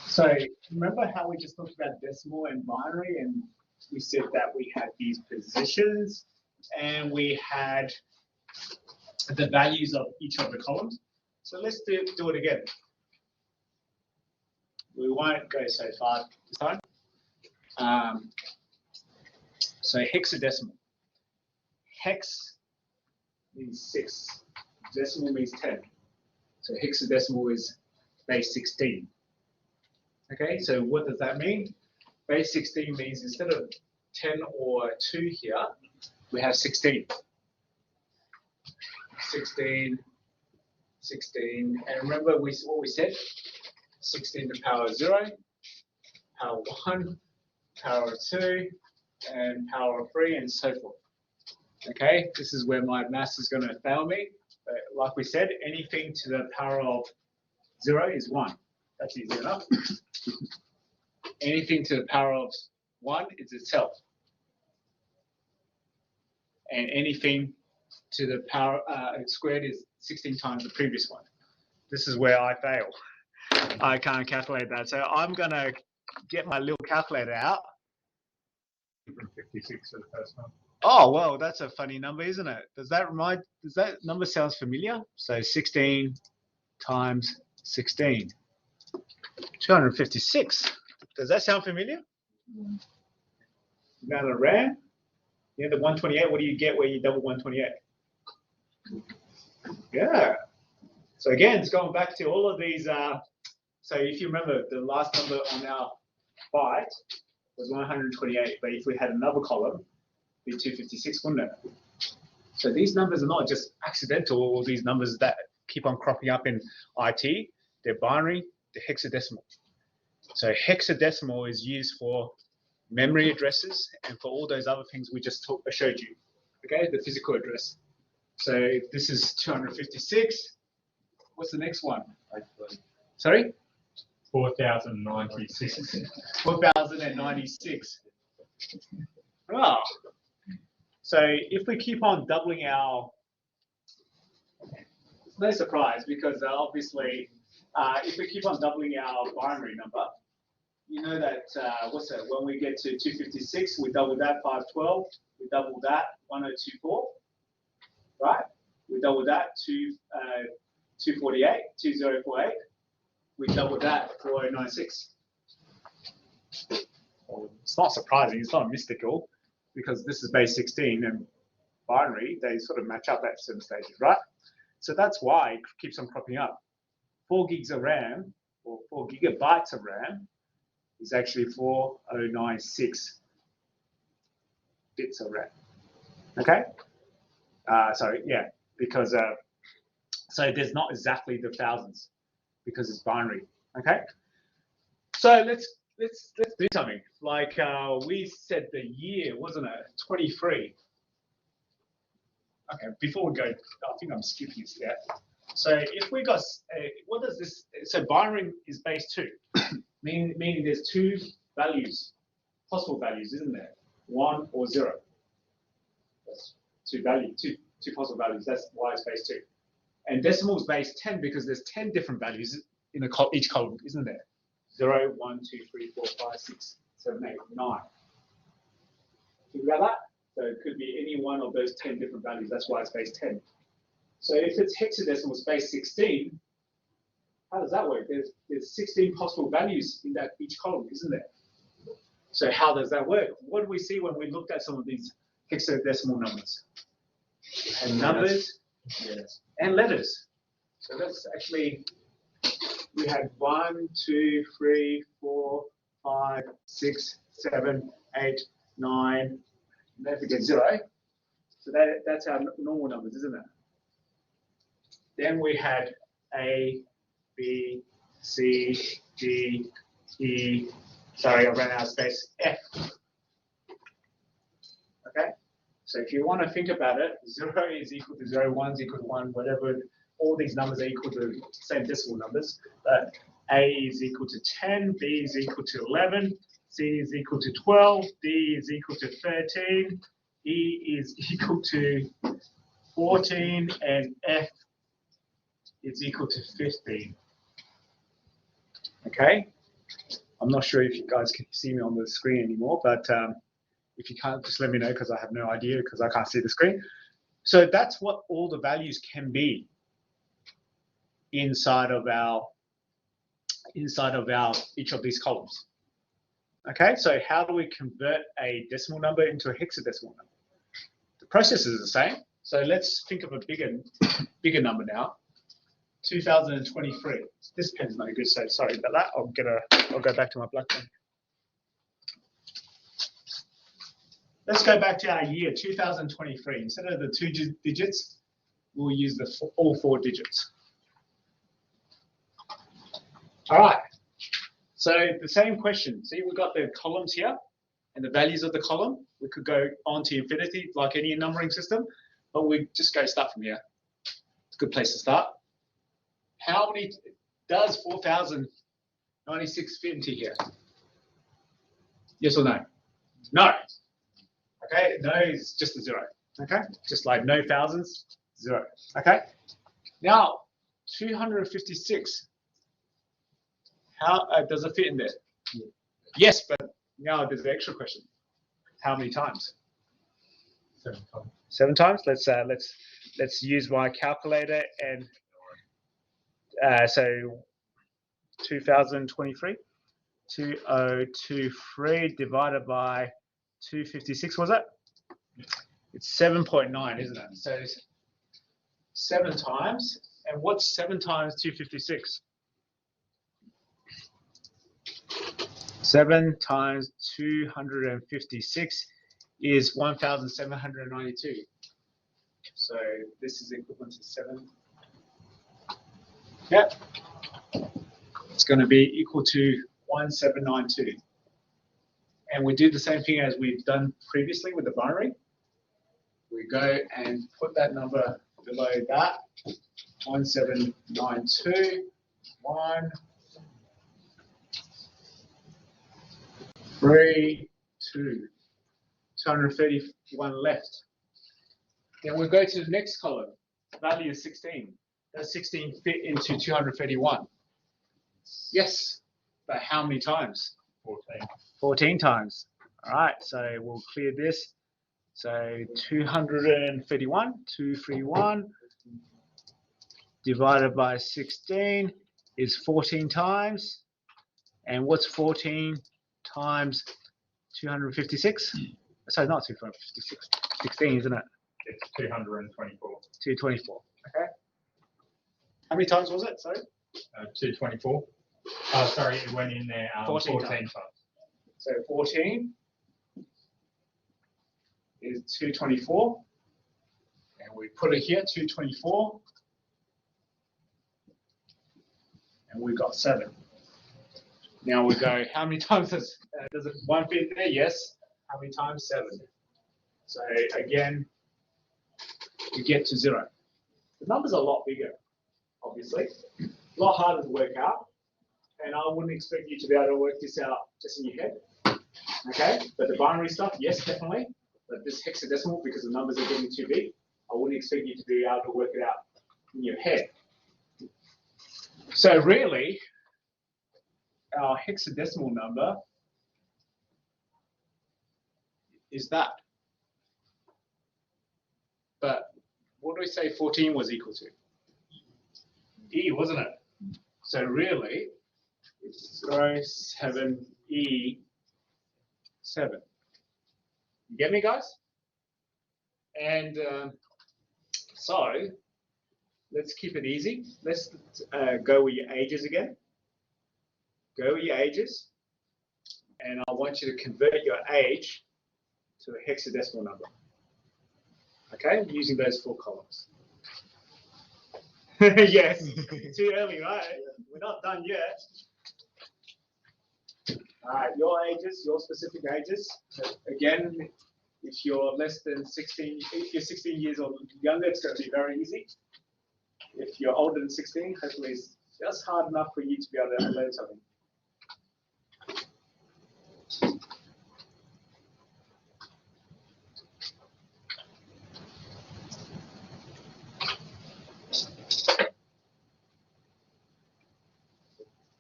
A: So remember how we just talked about decimal and binary, and we said that we had these positions and we had the values of each of the columns. So let's do it again. We won't go so far this time. So hexadecimal. Hex means 6. Decimal means 10. So hexadecimal is base 16. Okay, so what does that mean? Base 16 means instead of 10 or 2 here, we have 16. 16, 16, and remember what we said? 16 to the power of 0, power 1, power of 2, and power of 3, and so forth. Okay, this is where my maths is going to fail me. But like we said, anything to the power of 0 is 1. That's easy enough. Anything to the power of 1 is itself. And anything to the power squared is 16 times the previous one. This is where I fail. I can't calculate that. So I'm going to get my little calculator out.
E: 56 for the first one.
A: Oh, well, that's a funny number, isn't it? Does that number sounds familiar? So 16 times 16. 256. Does that sound familiar? Now the RAM, the 128, what do you get where you double 128? Yeah. So again, it's going back to all of these. So if you remember, the last number on our byte was 128, but if we had another column, it'd be 256, wouldn't it? So these numbers are not just accidental, all these numbers that keep on cropping up in IT. They're binary, they're hexadecimal. So hexadecimal is used for memory addresses and for all those other things we just showed you. Okay, the physical address. So if this is 256, what's the next one? Sorry?
E: 4096.
A: 4096. Oh. So if we keep on doubling our, it's no surprise because obviously if we keep on doubling our binary number, you know that, what's that, when we get to 256, we double that, 512, we double that, 1024, right? We double that, 248, 2048, we double that, 4096. Well, it's not surprising, it's not mystical, because this is base 16 and binary, they sort of match up at certain stages, right? So that's why it keeps on cropping up. 4 gigs of RAM, or 4 gigabytes of RAM, is actually 4096 bits of RAM. Okay? Sorry, yeah, because so there's not exactly the thousands because it's binary. Okay? So let's do something. Like we said the year, wasn't it? 23. Okay, before we go, I think I'm skipping a step. So if we got, what does this, so binary is base 2, meaning there's 2 values, possible values, isn't there? 1 or 0. That's 2 possible values, that's why it's base 2. And decimal is base 10 because there's 10 different values in each column, isn't there? 0, 1, 2, 3, 4, 5, 6, 7, 8, 9. Think about that? So it could be any one of those 10 different values. That's why it's base 10. So if it's hexadecimal space 16, how does that work? There's 16 possible values in that each column, isn't there? So how does that work? What do we see when we looked at some of these hexadecimal numbers? And numbers and letters. So that's actually, we had 1, 2, 3, 4, 5, 6, 7, 8, 9, don't forget 0. So that's our normal numbers, isn't it? Then we had A, B, C, D, sorry, I ran out of space, F. Okay? So if you want to think about it, 0 is equal to 0, 1 is equal to 1, whatever, all these numbers are equal to the same decimal numbers. But A is equal to 10, B is equal to 11, C is equal to 12, D is equal to 13, E is equal to 14, and F is equal to 15. Okay? I'm not sure if you guys can see me on the screen anymore, but if you can't, just let me know because I have no idea because I can't see the screen. So that's what all the values can be inside of each of these columns. Okay, so how do we convert a decimal number into a hexadecimal number? The process is the same. So let's think of a bigger number now. 2023. This pen's no good, so sorry about that. I'll go back to my black pen. Let's go back to our year 2023. Instead of the 2 digits, we'll use all 4 digits. All right. So the same question. See, we've got the columns here and the values of the column. We could go on to infinity like any numbering system, but we just go start from here. It's a good place to start. How many does 4,096 fit into here? Yes or no? No. Okay, no is just a 0. Okay, just like no thousands, 0. Okay. Now 256. How does it fit in there? Yes, but now there's the extra question. How many times?
E: 7 times.
A: 7 times. Let's use my calculator and so 2023. 2023 divided by 256, was it? It's 7.9, isn't it? So it's 7 times. And what's 7 times 256? 7 times 256 is 1,792. So this is equivalent to 7. Yep. It's going to be equal to 1792. And we do the same thing as we've done previously with the binary. We go and put that number below that. 1792, 1, 3, 2. 231 left. Then we go to the next column. Value is 16. Does 16 fit into 231? Yes. But how many times?
E: 14.
A: 14 times. All right, so we'll clear this. So 231 divided by 16 is 14 times. And what's 14 times 256? Sorry, not 256. 16, isn't it?
E: It's 224.
A: 224. Okay. How many times was it? Sorry.
E: 224. Oh, sorry, it went in there 14 times.
A: So 14 is 224. And we put it here, 224. And we got 7. Now we go, how many times does it 1 fit there? Yes. How many times? 7. So again, we get to 0. The number's a lot bigger, obviously. A lot harder to work out. And I wouldn't expect you to be able to work this out just in your head. Okay? But the binary stuff, yes, definitely. But this hexadecimal, because the numbers are getting too big, I wouldn't expect you to be able to work it out in your head. So really, our hexadecimal number is that. But what do we say 14 was equal to? E, wasn't it? So really, it's 7E7. You get me, guys? And so let's keep it easy. Let's go with your ages again. Go with your ages. And I want you to convert your age to a hexadecimal number. Okay, using those 4 columns. Yes, too early, right? We're not done yet. All right, your ages, your specific ages. Again, If you're less than 16, if you're 16 years or younger, it's going to be very easy. If you're older than 16, hopefully it's just hard enough for you to be able to learn something.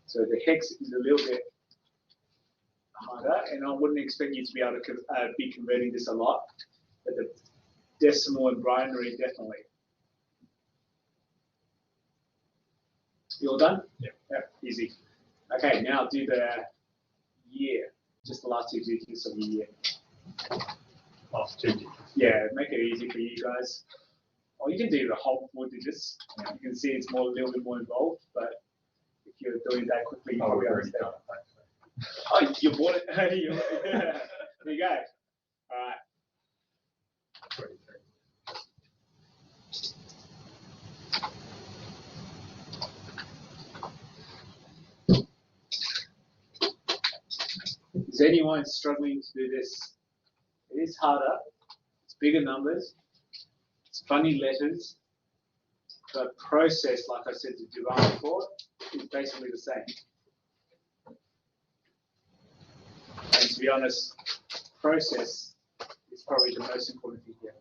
A: So the hex is a little bit harder, and I wouldn't expect you to be able to be converting this a lot, but the decimal and binary definitely. You all done?
E: Yeah.
A: Yep, easy. Okay, now do the year, just the last 2 digits of the year.
E: Last 2 digits.
A: Yeah, make it easy for you guys. Or you can do the whole 4 digits. You can see it's a little bit more involved, but if you're doing that quickly, you probably understand. Oh, you bought it. There you go. All right.
E: 23.
A: Is anyone struggling to do this? It is harder. It's bigger numbers. It's funny letters. The process, like I said to Duran before, is basically the same. And to be honest, process is probably the most important thing here.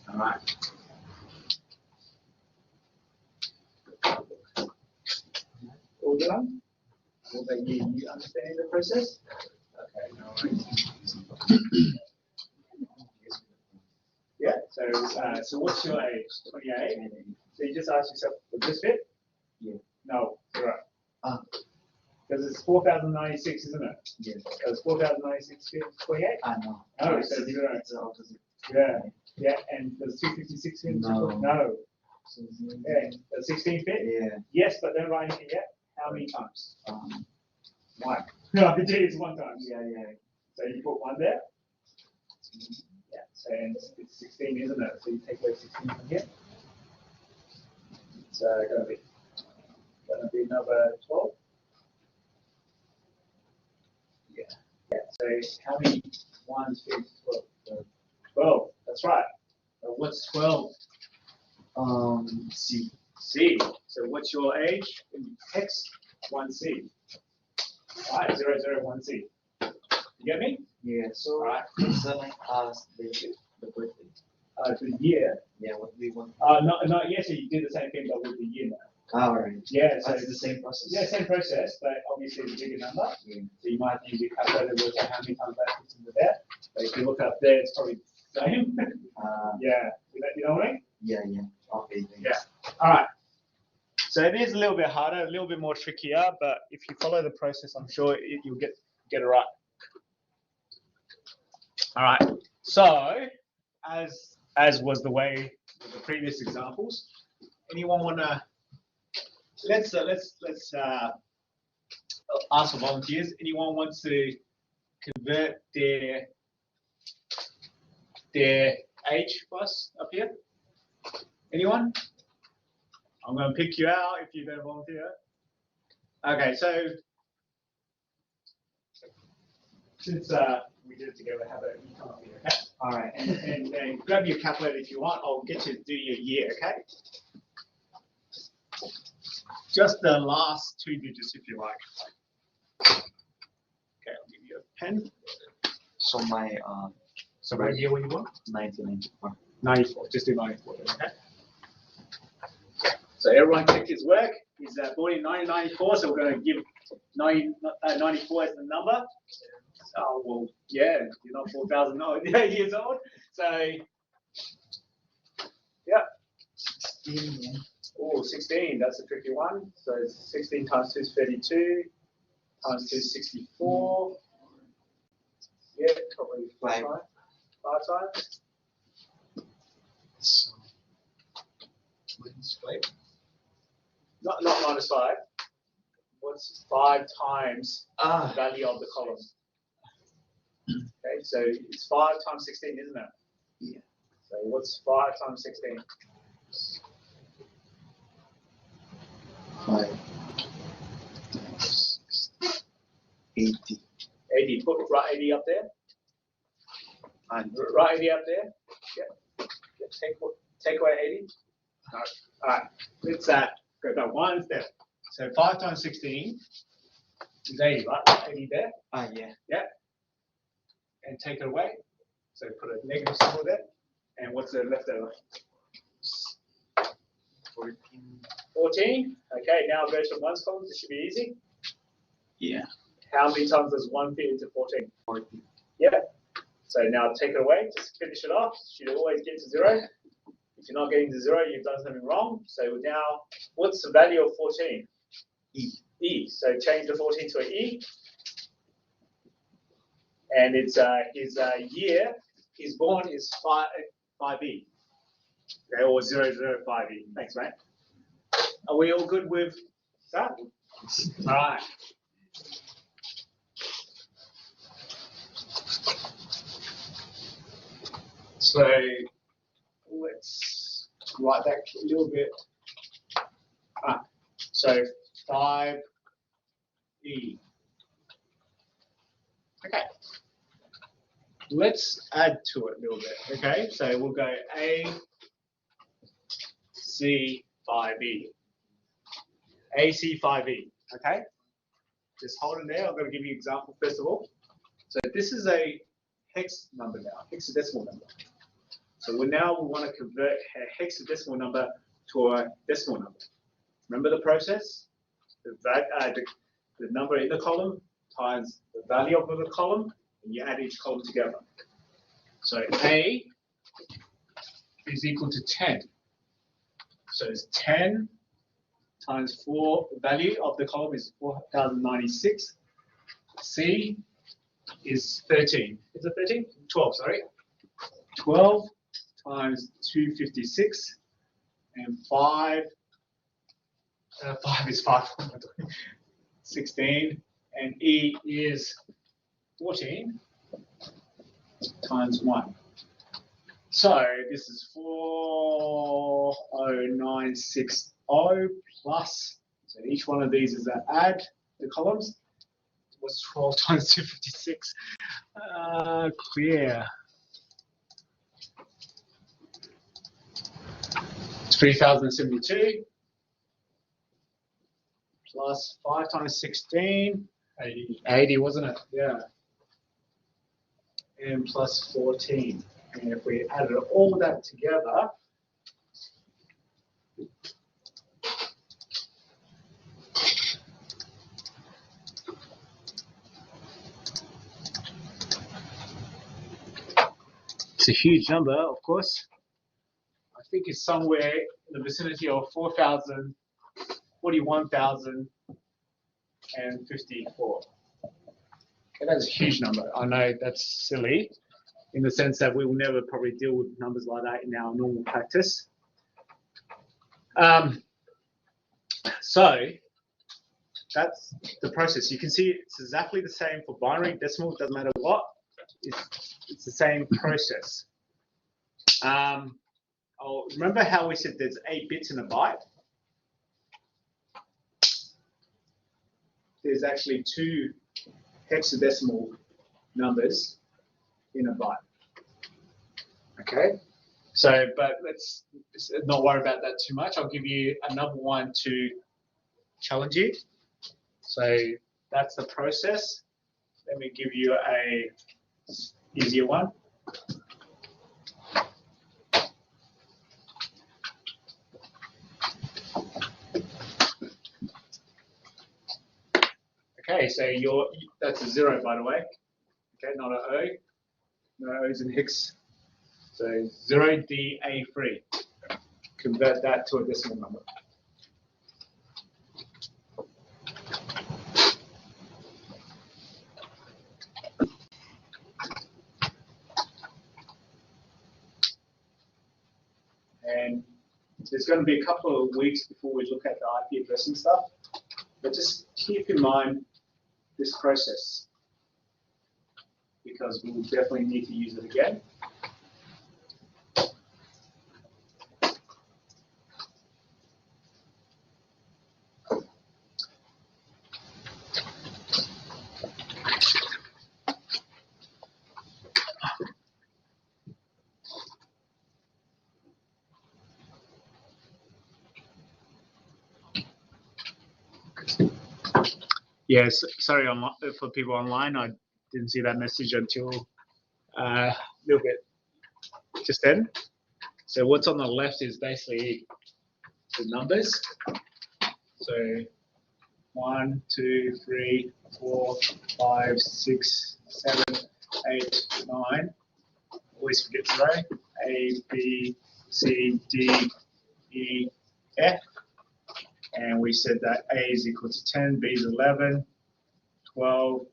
A: All right. All done? All that you understand the process? Okay, no worries. Yeah, so what's your age? 28? So you just ask yourself, would this fit?
B: Yeah.
A: No, 0.
B: Ah.
A: Because it's 4,096, isn't it?
B: Yeah.
A: Does 4,096 fit 28?
B: No.
A: No, so
B: it's
A: 0.
B: it's the opposite.
A: Yeah, yeah, and does 256 fit?
B: No.
A: No.
B: So,
A: Yeah, does 16 fit?
B: yeah.
A: Yes, but don't write anything yet. How many times?
B: 1.
A: No, the G is 1 time.
B: Yeah.
A: So you put 1 there. Yeah, so and it's 16, isn't it? So you take away 16 from here. It's gonna be number 12. Yeah. Yeah. So how many 1s fit 12? 12. That's right. What's 12?
B: C.
A: C. So what's your age? Hex 1C. Right, 001C. You get me?
B: Yeah. So
A: Right.
B: it's the birthday.
A: The year.
B: Yeah. What we want.
A: Not yet. So you did the same thing, but with the year now.
B: All right.
A: Yeah. So
B: That's the same process.
A: yeah, same process, but obviously the bigger number.
B: Yeah.
A: So you might use your calculator to work out how many times that fits into there. But if you look up there, it's probably the same. Yeah. You know what I mean?
B: Yeah. Okay. Thanks.
A: Yeah. All right. So it is a little bit harder, a little bit more trickier, but if you follow the process, I'm sure you'll get it right. All right. So, as was the way with the previous examples, anyone wanna let's ask for volunteers. Anyone wants to convert their age for us up here? Anyone? I'm going to pick you out if you don't volunteer. Okay, so since we did it together, how about you come up here, okay?
B: All right.
A: And grab your calculator if you want. I'll get you to do your year, okay? Just the last 2 digits if you like. Okay, I'll give you a pen.
B: So my
A: So what year were you born?
B: 1994.
A: 94. Just do 94, okay? So everyone check his work. He's born in 1994, so we're going to give 94 as the number. Oh, well, yeah, you're not 4,000 years old. So, yeah.
B: 16, yeah.
A: Oh, 16, that's a tricky one. So 16 times 2 is 32, times 2 is 64. Yeah, probably 5 times.
B: So minus 5.
A: Not minus 5. What's 5 times the value of the column? Okay, So it's 5 times 16, isn't it?
B: Yeah.
A: So what's 5 times 16?
B: 5 80.
A: 80. Put write 80 up there.
B: And
A: Write 80 up there. Yeah. Take away 80. No. All right. Let's go back one step. So 5 times 16 is 80, right? 80 there.
B: yeah.
A: Yeah. And take it away. So put a negative symbol there. And what's the left over?
B: 14.
A: 14. Okay, now go to ones column. This should be easy.
B: Yeah.
A: How many times does 1 fit into 14?
B: 14.
A: Yeah. So now take it away. Just finish it off. Should always get to 0. If you're not getting to 0, you've done something wrong. So now, what's the value of 14?
B: E.
A: E. So change the 14 to an E. And it's his year he's born is 5E. Okay, or 005E. Thanks, mate. Are we all good with that? All right. So let's write that a little bit. So 5E. Okay. Let's add to it a little bit. Okay, so we'll go A, C, 5E. AC 5E. Okay? Just hold it there. I'm going to give you an example first of all. So this is a hex number now, hexadecimal number. So we want to convert a hexadecimal number to a decimal number. Remember the process? The number in the column times the value of the column, and you add each column together. So A is equal to 10. So it's 10 times 4, the value of the column is 4096. C is 13. Is it 13? 12, sorry. 12 times 256. And 5 is 5. 16. And E is 14 times 1. So this is 40960 plus, so each one of these is an add the columns. What's 12 times 256? Clear. 3072 plus 5 times 16. 80. 80, wasn't it? Yeah. And plus 14. And if we added all that together, it's a huge number, of course. I think it's somewhere in the vicinity of 41,054. Okay, that's a huge number. I know that's silly in the sense that we will never probably deal with numbers like that in our normal practice. So that's the process. You can see it's exactly the same for binary, decimal, doesn't matter what. It's the same process. Remember how we said there's 8 bits in a byte? There's actually 2 hexadecimal numbers in a byte. Okay? So, but let's not worry about that too much. I'll give you another one to challenge you. So that's the process. Let me give you a easier one. Okay, so that's a 0, by the way. Okay, not an O. No O's in hex. So 0DA3. Convert that to a decimal number. And there's going to be a couple of weeks before we look at the IP addressing stuff. But just keep in mind this process. because we'll definitely need to use it again. Yes, sorry for people online. I didn't see that message until a little bit just then. So what's on the left is basically the numbers. So 1, 2, 3, 4, 5, 6, 7, 8, 9. Always forget zero. A, B, C, D, E, F. And we said that A is equal to 10, B is 11, 12,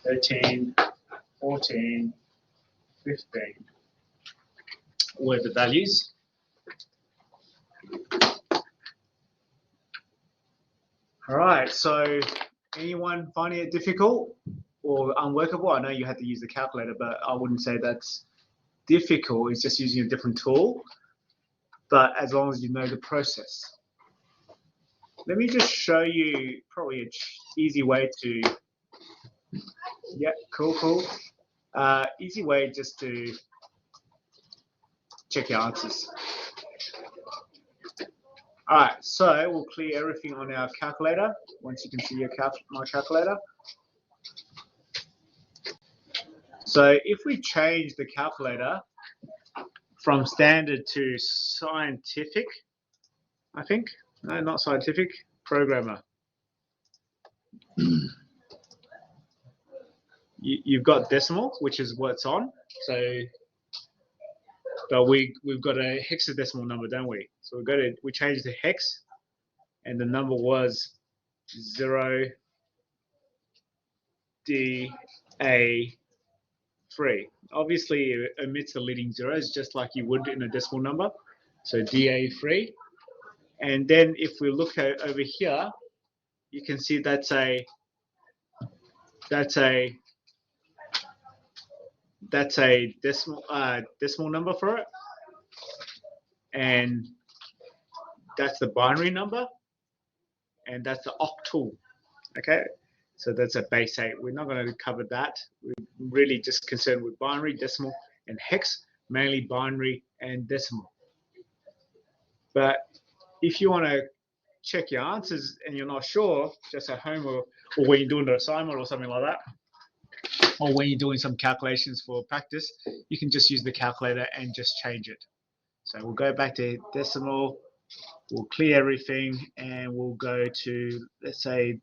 A: 13, 14, 15 were the values. All right, so anyone finding it difficult or unworkable? I know you had to use the calculator, but I wouldn't say that's difficult. It's just using a different tool, but as long as you know the process. Let me just show you probably an easy way to, yeah, cool. Easy way just to check your answers. All right, so we'll clear everything on our calculator. Once you can see my calculator. So if we change the calculator from standard to scientific, I think, no, not scientific, programmer. You've got decimal, which is what's on. So, but we've got a hexadecimal number, don't we? So we changed the hex, and the number was 0DA3. Obviously, it omits the leading zeros, just like you would in a decimal number. So DA3. And then if we look over here, you can see that's a decimal number for it, and that's the binary number, and that's the octal. Okay, so that's a base 8. We're not going to cover that. We're really just concerned with binary, decimal, and hex, mainly binary and decimal. But if you want to check your answers and you're not sure, just at home or when you're doing the assignment or something like that, or when you're doing some calculations for practice, you can just use the calculator and just change it. So we'll go back to decimal, we'll clear everything, and we'll go to, let's say,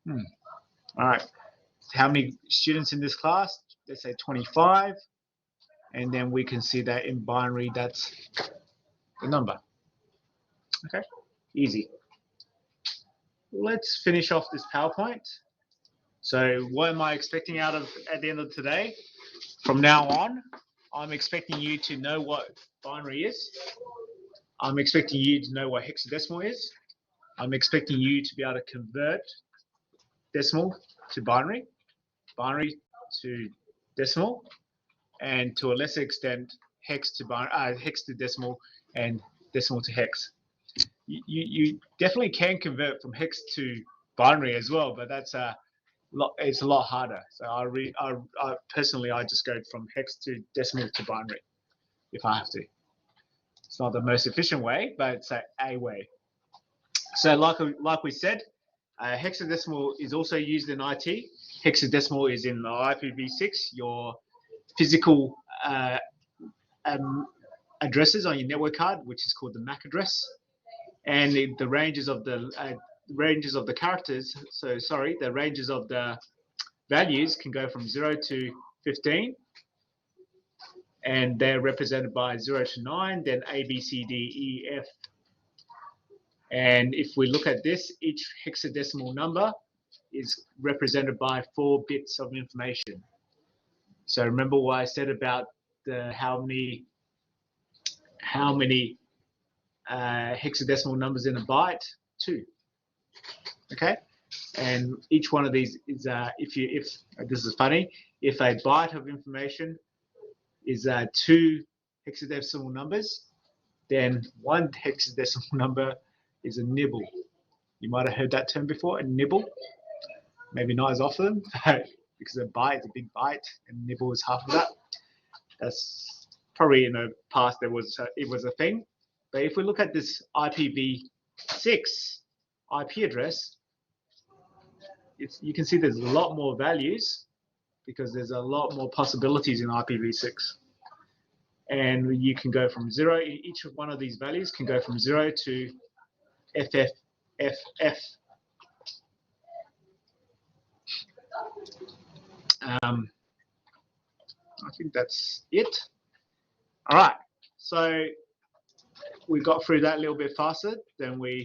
A: all right, how many students in this class? Let's say 25, and then we can see that in binary, that's the number. Okay, easy. Let's finish off this PowerPoint. So what am I expecting at the end of today? From now on, I'm expecting you to know what binary is. I'm expecting you to know what hexadecimal is. I'm expecting you to be able to convert decimal to binary, binary to decimal, and to a lesser extent, hex to decimal, and decimal to hex. You definitely can convert from hex to binary as well, but it's a lot harder. So I personally just go from hex to decimal to binary if I have to. It's not the most efficient way, but it's a way. So like we said, hexadecimal is also used in IT. Hexadecimal is in the IPv6, your physical addresses on your network card, which is called the MAC address, and the ranges of the characters. So sorry, the ranges of the values can go from 0 to 15, and they're represented by 0 to 9, then A, B, C, D, E, F. And if we look at this, each hexadecimal number is represented by 4 bits of information. So remember what I said about how many hexadecimal numbers in a byte? 2. Okay, And each one of these is if this is funny, if a byte of information is 2 hexadecimal numbers, then 1 hexadecimal number is a nibble. You might have heard that term before, a nibble. Maybe not as often, but because a byte is a big byte and nibble is half of that. That's probably in the past it was a thing. But if we look at this IPv6 IP address, you can see there's a lot more values because there's a lot more possibilities in IPv6. And you can go from 0, each of one of these values can go from 0 to FFFF. I think that's it. All right, so we got through that a little bit faster than no,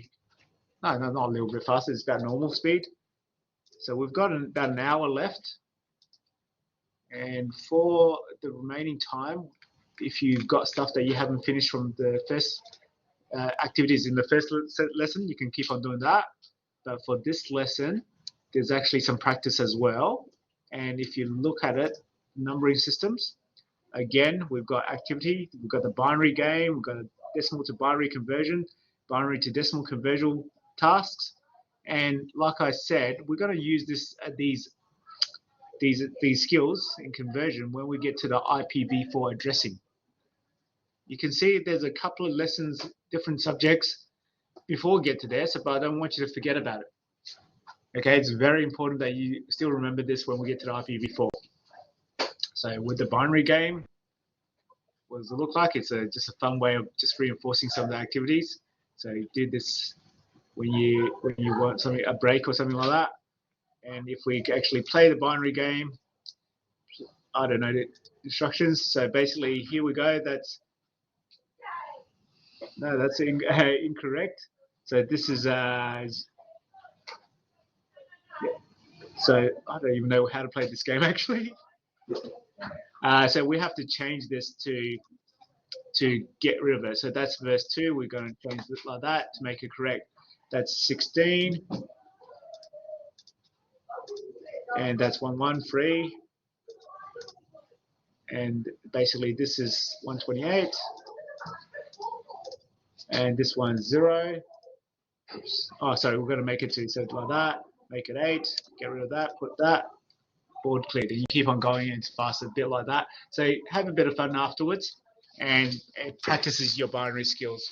A: not a little bit faster, it's about normal speed. So we've got about an hour left. And for the remaining time, if you've got stuff that you haven't finished from the first activities in the first lesson, you can keep on doing that. But for this lesson, there's actually some practice as well. And if you look at it, numbering systems, again, we've got activity, we've got the binary game, we've got a decimal to binary conversion, binary to decimal conversion tasks. And like I said, we're going to use these skills in conversion when we get to the IPv4 addressing. You can see there's a couple of lessons, different subjects before we get to this, but I don't want you to forget about it. Okay, it's very important that you still remember this when we get to the IPv4. So with the binary game, what does it look like? It's just a fun way of just reinforcing some of the activities. So you do this when you want something, a break or something like that. And if we actually play the binary game, I don't know the instructions. So basically, here we go. That's incorrect. So this is so I don't even know how to play this game actually. So we have to change this to get rid of it. So that's verse 2. We're going to change it like that to make it correct. That's 16. And that's 113. And basically this is 128. And this one's 0. Oops. Oh, sorry, we're going to make it 2. So like that, make it 8, get rid of that, put that, board cleared. And you keep on going, it's faster, a bit like that. So have a bit of fun afterwards, and it practices your binary skills.